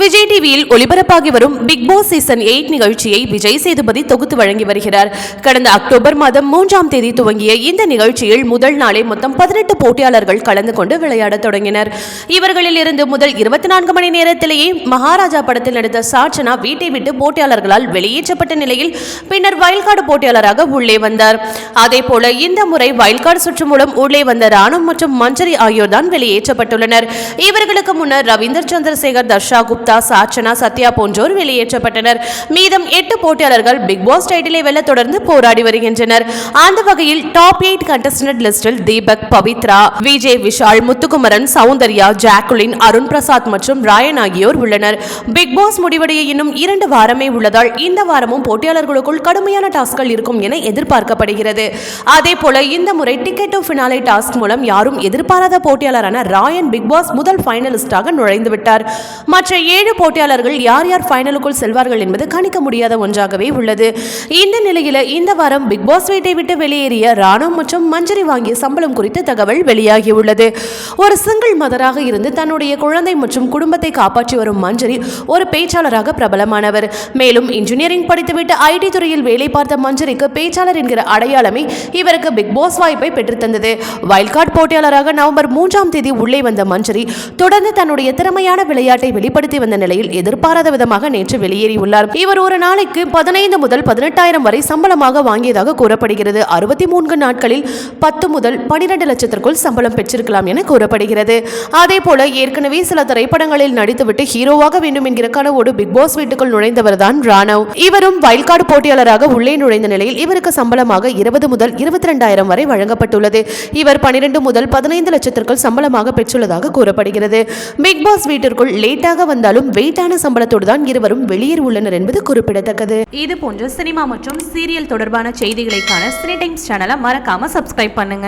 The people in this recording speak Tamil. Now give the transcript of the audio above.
விஜய் டிவியில் ஒளிபரப்பாகி வரும் பிக் பாஸ் சீசன் 8 நிகழ்ச்சியை விஜய் சேதுபதி தொகுத்து வழங்கி வருகிறார். கடந்த அக்டோபர் மாதம் 3ஆம் தேதி துவங்கிய இந்த நிகழ்ச்சியில் முதல் நாளே மொத்தம் 18 போட்டியாளர்கள் கலந்து கொண்டு விளையாடத் தொடங்கினர். இவர்களில் இருந்து முதல் 24 மணி நேரத்திலேயே மகாராஜா படத்தில் நடித்த சாச்சனா வீட்டை விட்டு போட்டியாளர்களால் வெளியேற்றப்பட்ட நிலையில் பின்னர் வயல்காடு போட்டியாளராக உள்ளே வந்தார். அதேபோல இந்த முறை வயல்காடு சுற்று மூலம் உள்ளே வந்த ராணு மற்றும் மஞ்சரி ஆகியோர் தான் வெளியேற்றப்பட்டுள்ளனர். இவர்களுக்கு முன்னர் ரவீந்தர் சந்திரசேகர், தர்ஷா குப்தா, சாச்சனா, சத்யா போன்றோர் வெளியேற்றப்பட்டனர். மீதம் 8 போட்டியாளர்கள் பிக் பாஸ் டைட்டிலை வெல்ல தொடர்ந்து போராடி வருகின்றனர். அந்த வகையில் டாப் 8 கண்டஸ்டன்ட் லிஸ்டில் தீபக், பவித்ரா, விஜய், விஷால், முத்துக்குமரன், சௌந்தர்யா, ஜாக்குலின், அருண் பிரசாத் மற்றும் ராயன் ஆகியோர் உள்ளனர். பிக் பாஸ் முடிவடைய இன்னும் 2 வாரமே உள்ளதால் இந்த வாரமும் போட்டியாளர்களுக்குள் கடுமையான டாஸ்க்கள் இருக்கும் என எதிர்பார்க்கப்படுகிறது. அதேபோல இந்த முறை டிக்கெட் டு ஃபினாலே டாஸ்க் மூலம் யாரும் எதிர்பாராத போட்டியாளரான ராயன் பிக் பாஸ் முதல் ஃபைனலிஸ்டாக நுழைந்து விட்டார். மற்ற 7 போட்டியாளர்கள் யார் யார் ஃபைனலுக்குள் செல்வார்கள் என்பது கணிக்க முடியாத ஒன்றாகவே உள்ளது. இந்த நிலையில இந்த வாரம் பிக் பாஸ் வீட்டை விட்டு வெளியேறிய ராணு மற்றும் மஞ்சரி வாங்கிய சம்பளம் குறித்த தகவல் வெளியாகியுள்ளது. ஒரு சிங்கிள் மதராக இருந்து தன்னுடைய குழந்தை மற்றும் குடும்பத்தை காப்பாற்றி வரும் மஞ்சரி ஒரு பேச்சாளராக பிரபலமானவர். மேலும் இன்ஜினியரிங் படித்துவிட்டு ஐடி துறையில் வேலை பார்த்த மஞ்சரிக்கு பேச்சாளர் என்கிற அடையாளமே இவருக்கு பிக் பாஸ் வாய்ப்பை பெற்றுத்தந்தது. வைல்ட்கார்டு போட்டியாளராக நவம்பர் 3ஆம் தேதி உள்ளே வந்த மஞ்சரி தொடர்ந்து தன்னுடைய திறமையான விளையாட்டை வெளிப்படுத்தி வந்த நிலையில் எதிர்பாராத விதமாக நேற்று வெளியேறியுள்ளார். இவர் ஒரு நாளைக்கு 15 முதல் 18,000 வரை சம்பளமாக வாங்கியதாக கூறப்படுகிறது. 64 நாட்களில் 10 முதல் 12 லட்சத்திற்குள் சம்பளம் பெற்றிருக்கலாம் என கூறப்படுகிறது. அதே போல ஏற்கனவே சில திரைப்படங்களில் நடித்துவிட்டு ஹீரோவாக வேண்டும் என்கிற கனவோடு பிக் பாஸ் வீட்டுக்குள் நுழைந்தவர் தான் ராணவ். இவரும் வைல்ட்கார்டு போட்டியாளராக உள்ளே நுழைந்த நிலையில் இவருக்கு சம்பளமாக 20 முதல் 22,000 வரை வழங்கப்பட்டுள்ளது. இவர் 12 முதல் 15 லட்சத்திற்குள் சம்பளமாக பெற்றுள்ளதாக கூறப்படுகிறது. பிக் பாஸ் வீட்டிற்குள் லேட்டாக வந்தாலும் வெயிட்டான சம்பளத்தோடு தான் இருவரும் வெளியேறி உள்ளனர் என்பது குறிப்பிடத்தக்கது. இது போன்ற சினிமா மற்றும் சீரியல் தொடர்பான செய்திகளை காண சினி டைம்ஸ் சேனலை மறக்காம சப்ஸ்கிரைப் பண்ணுங்க.